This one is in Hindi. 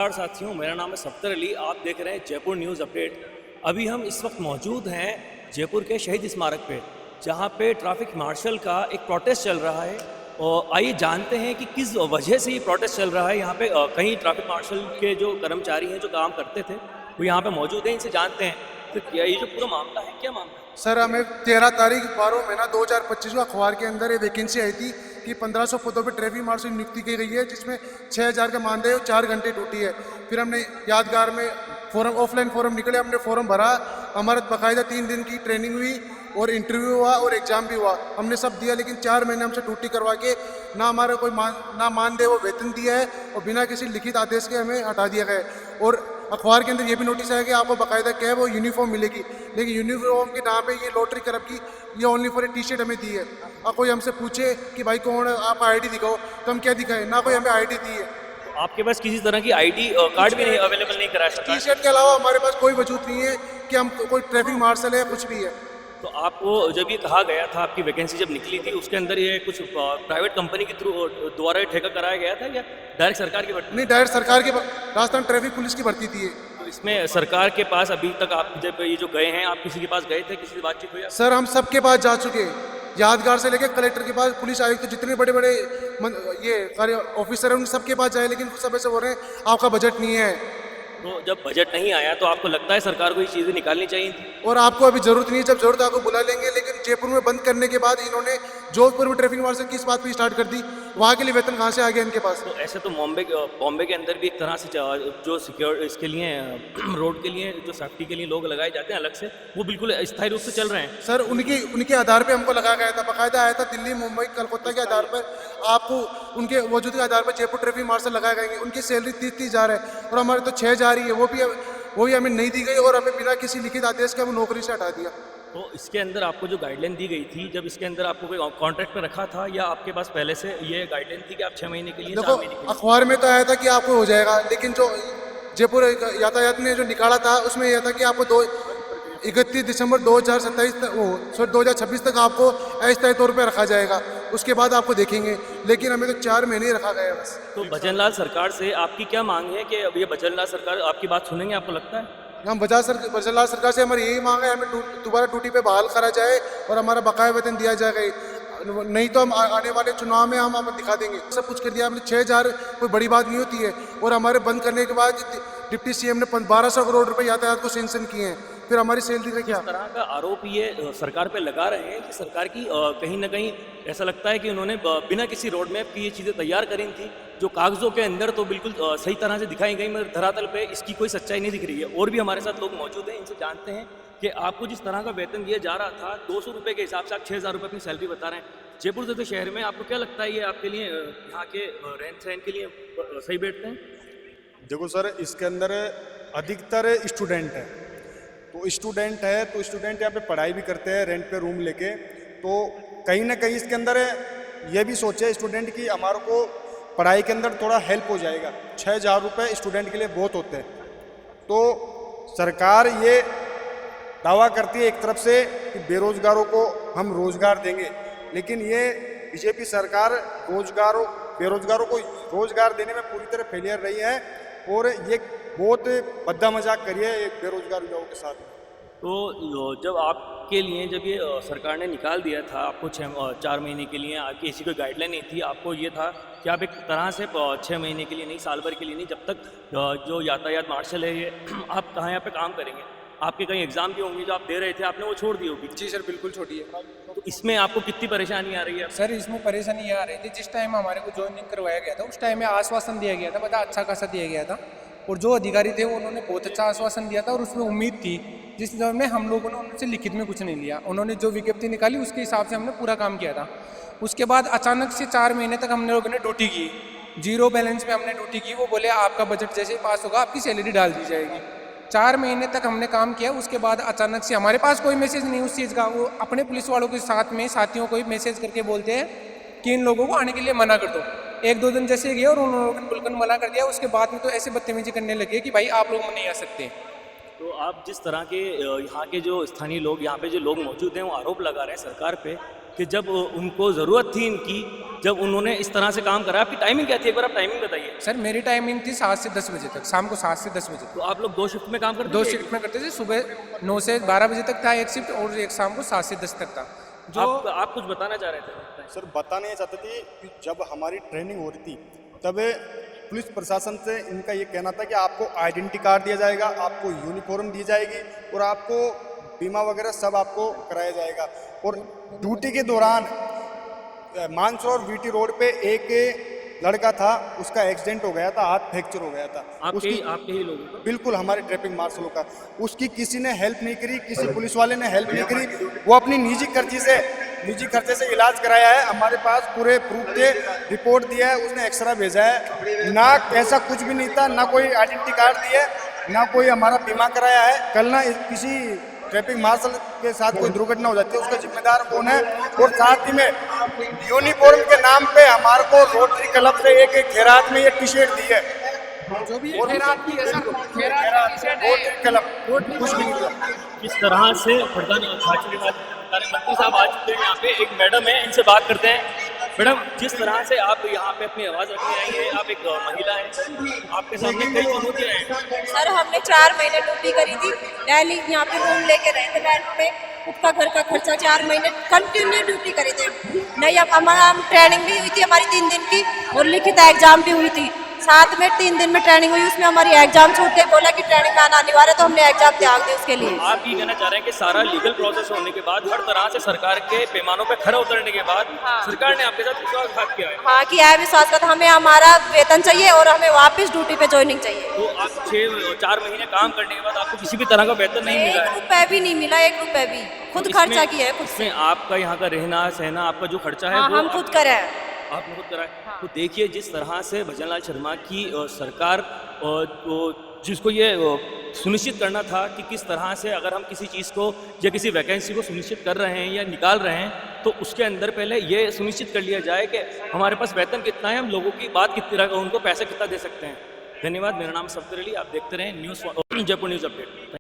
नमस्कार साथियों, मेरा नाम है सफ्तर अली। आप देख रहे हैं जयपुर न्यूज़ अपडेट। अभी हम इस वक्त मौजूद हैं जयपुर के शहीद स्मारक पे, जहां पे ट्रैफिक मार्शल का एक प्रोटेस्ट चल रहा है। और आइए जानते हैं कि किस वजह से ये प्रोटेस्ट चल रहा है। यहाँ पे कई ट्रैफिक मार्शल के जो कर्मचारी हैं जो काम करते थे वो यहाँ पे मौजूद हैं। इनसे जानते हैं तो क्या ये जो पूरा मामला है, क्या मामला है? सर, हमें 13 तारीख 12 महीना 2025 को अखबार के अंदर ये वैकेंसी आई थी कि 1500 पदों पर ट्रैफिक मार्शल की नियुक्ति की गई है, जिसमें 6000 का मानदेय और 4 घंटे ड्यूटी है। फिर हमने यादगार में फॉर्म, ऑफलाइन फॉर्म निकले, हमने फॉर्म भरा। हमारा बाकायदा 3 दिन की ट्रेनिंग हुई और इंटरव्यू हुआ और एग्जाम भी हुआ। हमने सब दिया, लेकिन 4 महीने हमसे ड्यूटी करवा के ना हमारा कोई मानदेय वो वेतन दिया है और बिना किसी लिखित आदेश के हमें हटा दिया गया है। और अखबार के अंदर ये भी नोटिस आया कि आपको बाकायदा कैब और यूनिफॉर्म मिलेगी, लेकिन यूनिफॉर्म के नाम पे ये लॉटरी करब की ये only for A T shirt हमें दी है। और कोई हमसे पूछे कि भाई कौन है, आप आईडी दिखाओ, तो हम क्या दिखाएं? ना कोई हमें आईडी दी है। तो आपके पास किसी तरह की आईडी कार्ड भी नहीं अवेलेबल नहीं कराया सरकार टी शर्ट के अलावा हमारे पास कोई वजूद नहीं है कि हम कोई ट्रैफिक मार्शल है, कुछ भी है। तो आपको जब ये कहा गया था, आपकी वैकेंसी जब निकली थी, उसके अंदर ये कुछ प्राइवेट कंपनी के थ्रू द्वारा ठेका कराया गया था या डायरेक्ट सरकार की भर्ती? नहीं, डायरेक्ट सरकार की राजस्थान ट्रैफिक पुलिस की भर्ती थी। तो इसमें सरकार के पास अभी तक आप जब ये जो गए हैं, आप किसी के पास गए थे, किसी से बातचीत हुई? सर, हम सबके पास जा चुके हैं, यादगार से लेकर कलेक्टर के पास, पुलिस आयुक्त, जितने बड़े बड़े ये कार्य ऑफिसर हैं उन सबके पास जाए, लेकिन सब ऐसे बोल रहे हैं आपका बजट नहीं है। तो जब बजट नहीं आया तो आपको लगता है सरकार को ये चीज़ें निकालनी चाहिए थी? और आपको अभी जरूरत नहीं है, जब जरूरत आपको बुला लेंगे। लेकिन जयपुर में बंद करने के बाद इन्होंने जोधपुर में ट्रैफिक मार्शल की इस बात पे स्टार्ट कर दी, वहाँ के लिए वेतन कहाँ से आ गया इनके पास? तो ऐसे तो बॉम्बे के अंदर भी एक तरह से जो सिक्योर इसके लिए रोड के लिए जो सेफ्टी के लिए लोग लगाए जाते हैं अलग से, वो बिल्कुल स्थायी रूप से चल रहे हैं। सर, उनके आधार पे हमको लगाया गया था, बाकायदा आया था दिल्ली, मुंबई, कलकत्ता के आधार पर आपको उनके वजूद के आधार पर जयपुर ट्रैफिक मार्शल लगाए गए। उनकी सैलरी 30 हज़ार है और हमारे तो 6 जा रही है, वो भी हमें नहीं दी गई और हमें बिना किसी लिखित आदेश के हमें नौकरी से हटा दिया। तो इसके अंदर आपको जो गाइडलाइन दी गई थी, जब इसके अंदर आपको कोई कॉन्ट्रैक्ट पे रखा था या आपके पास पहले से ये गाइडलाइन थी कि आप 6 महीने के लिए, 4 देखो, महीने के लिए? अखबार में तो आया था कि आपको हो जाएगा, लेकिन जो जयपुर यातायात ने जो निकाला था उसमें यह था कि आपको 31 दिसंबर 2027 तक, 2026 तक आपको अस्थायी तौर पर रखा जाएगा, उसके बाद आपको देखेंगे। लेकिन हमें तो 4 महीने ही रखा गया बस। तो भजनलाल सरकार से आपकी क्या मांग है कि अब ये भजनलाल सरकार आपकी बात सुनेंगे, आपको लगता है? हम भजनलाल सरकार से हमारी यही मांग है, हमें दोबारा ड्यूटी पे बहाल करा जाए और हमारा बकाया वेतन दिया जाएगा। नहीं तो हम आने वाले चुनाव में हम दिखा देंगे। सब कुछ कर दिया हमने, 6000 कोई बड़ी बात नहीं होती है। और हमारे बंद करने के बाद डिप्टी सीएम ने 1200 करोड़ रुपए यातायात को सेंक्शन किए हैं, फिर हमारी सैलरी का क्या? इस तरह का आरोप ये सरकार पे लगा रहे हैं कि सरकार की कहीं ना कहीं ऐसा लगता है कि उन्होंने बिना किसी रोड मैप की ये चीज़ें तैयार करी थी, जो कागजों के अंदर तो बिल्कुल सही तरह से दिखाई गई, मगर धरातल पे इसकी कोई सच्चाई नहीं दिख रही है। और भी हमारे साथ लोग मौजूद हैं, इनसे जानते हैं कि आपको जिस तरह का वेतन दिया जा रहा था 200 रुपये के हिसाब से, आप 6000 रुपये अपनी सैलरी बता रहे हैं जयपुर जैसे शहर में, आपको क्या लगता है ये आपके लिए, यहाँ के रहन सहन के लिए सही बैठते हैं? देखो सर, इसके अंदर अधिकतर स्टूडेंट है, तो स्टूडेंट यहाँ पे पढ़ाई भी करते हैं रेंट पे रूम लेके। तो कहीं ना कहीं इसके अंदर ये भी सोचे स्टूडेंट की हमारे को पढ़ाई के अंदर थोड़ा हेल्प हो जाएगा। 6000 रुपये स्टूडेंट के लिए बहुत होते हैं। तो सरकार ये दावा करती है एक तरफ से कि बेरोजगारों को हम रोजगार देंगे, लेकिन ये बीजेपी सरकार बेरोजगारों को रोजगार देने में पूरी तरह फेलियर रही है और ये बहुत बद्दा मजाक करी है बेरोजगार युवाओं के साथ। तो जब आपके लिए जब ये सरकार ने निकाल दिया था आपको 4 महीने के लिए, आपकी ऐसी कोई गाइडलाइन नहीं थी, आपको ये था कि आप एक तरह से 6 महीने के लिए नहीं, साल भर के लिए नहीं, जब तक जो यातायात मार्शल है ये आप कहाँ यहाँ पे काम करेंगे। आपके कहीं एग्जाम भी होंगे जो आप दे रहे थे, आपने वो छोड़ दी होगी? जी सर, बिल्कुल छोटी है। तो इसमें आपको कितनी परेशानी आ रही है? सर, इसमें परेशानी ये आ रही थी, जिस टाइम हमारे को ज्वाइनिंग करवाया गया था उस टाइम में आश्वासन दिया गया था, बड़ा अच्छा खासा दिया गया था, और जो अधिकारी थे उन्होंने बहुत अच्छा आश्वासन दिया था और उसमें उम्मीद थी, जिस दौर में हम लोगों ने उनसे लिखित में कुछ नहीं लिया। उन्होंने जो विज्ञप्ति निकाली उसके हिसाब से हमने पूरा काम किया था। उसके बाद अचानक से 4 महीने तक हमने लोगों ने ड्यूटी की, जीरो बैलेंस में हमने ड्यूटी की। वो बोले आपका बजट जैसे ही पास होगा आपकी सैलरी डाल दी जाएगी। 4 महीने तक हमने काम किया, उसके बाद अचानक से हमारे पास कोई मैसेज नहीं उस चीज़ का। वो अपने पुलिस वालों के साथ में साथियों को मैसेज करके बोलते हैं कि इन लोगों को आने के लिए मना कर दो। 1-2 दिन जैसे गए और उन लोगों ने बिल्कुल मना कर दिया। उसके बाद में तो ऐसे बदतमीजी करने लगे कि भाई आप लोग नहीं आ सकते। तो आप जिस तरह के यहाँ के जो स्थानीय लोग, यहाँ पे जो लोग मौजूद हैं, वो आरोप लगा रहे हैं सरकार पे कि जब उनको ज़रूरत थी इनकी, जब उन्होंने इस तरह से काम करा? आपकी टाइमिंग क्या थी, एक बार आप टाइमिंग बताइए। सर मेरी टाइमिंग थी 7 से 10 बजे तक, शाम को 7 से 10 बजे तक। तो आप लोग 2 शिफ्ट में काम करते दो थे? शिफ्ट में करते थे, सुबह 9 से 12 बजे तक था एक शिफ्ट और एक शाम को 7 से 10 तक था। जो आप कुछ बताना चाह रहे थे? सर बताना ये चाहते थे कि जब हमारी ट्रेनिंग हो रही थी तब पुलिस प्रशासन से इनका ये कहना था कि आपको आइडेंटिटी कार्ड दिया जाएगा, आपको यूनिफॉर्म दी जाएगी और आपको बीमा वगैरह सब आपको कराया जाएगा। और ड्यूटी के दौरान मानसरोवर वीटी रोड पे एक लड़का था, उसका एक्सीडेंट हो गया था, हाथ फ्रैक्चर हो गया था। आपके ही लोगों का? बिल्कुल हमारे ट्रैफिक मार्शलों का। उसकी किसी ने हेल्प नहीं करी, किसी पुलिस वाले ने हेल्प नहीं करी। वो अपनी निजी खर्चे से इलाज कराया है। हमारे पास पूरे प्रूफ थे, रिपोर्ट दिया है, उसने एक्सरा भेजा है। ना ऐसा कुछ भी नहीं था, ना कोई आइडेंटिटी कार्ड दिया, ना कोई हमारा बीमा कराया है। कल ना किसी ट्रैफिक मार्शल के साथ कोई दुर्घटना हो जाती है, उसका जिम्मेदार कौन है? और साथ ही में यूनिफॉर्म के नाम पे हमारे को रोटरी क्लब से एक खैरात में ये टी शर्ट दी है। जो भी खैरात की है सर, खैरात की टी-शर्ट है। रोटरी क्लब कुछ भी नहीं दिया। किस तरह से मंत्री साहब आ चुके हैं यहाँ पे, एक मैडम है, इनसे बात करते हैं। मैडम, जिस तरह से आप यहाँ पे अपनी आवाज़ रखने आई हैं, आप एक महिला हैं, आपके सामने कई चुनौतियाँ हैं। सर हमने 4 महीने ड्यूटी करी थी, डेली यहाँ पे रूम लेके रहे थे रेंट पे, खुद का घर का खर्चा 4 महीने कंटिन्यू ड्यूटी करी थे। नहीं अब हमारा ट्रेनिंग भी हुई थी हमारी 3 दिन की और लिखित एग्जाम भी हुई थी। साथ में 3 दिन में ट्रेनिंग हुई, उसमें हमारी एग्जाम छूट गई, बोला कि ट्रेनिंग में आना अनिवार्य, तो हमने एग्जाम त्याग दी उसके लिए। आप ये कहना चाह रहे हैं कि सारा लीगल प्रोसेस होने के बाद, हर तरह से सरकार के पैमानों पे खरा उतरने के बाद सरकार ने आपके साथ विश्वासघात किया है? हाँ किया है विश्वासघात, हमें हमारा वेतन चाहिए और हमें वापस ड्यूटी पे ज्वाइनिंग चाहिए। तो आप 4 महीने काम करने के बाद आपको किसी भी तरह का वेतन नहीं मिला 1 है? रुपए भी नहीं मिला, 1 रुपए भी। खुद खर्चा किया है खुद से। इसमें आपका यहाँ का रहना सहना, आपका जो खर्चा है हाँ वो हम खुद करे हैं। आपने खुद कराया। तो देखिए जिस तरह से भजनलाल शर्मा की सरकार जिसको ये सुनिश्चित करना था कि किस तरह से अगर हम किसी चीज़ को या किसी वैकेंसी को सुनिश्चित कर रहे हैं या निकाल रहे हैं, तो उसके अंदर पहले ये सुनिश्चित कर लिया जाए कि हमारे पास वेतन कितना है, हम लोगों की बात कितनी, उनको पैसा कितना दे सकते हैं। धन्यवाद। मेरा नाम सफदर अली, आप देखते रहें न्यूज़ जयपुर न्यूज़ अपडेट।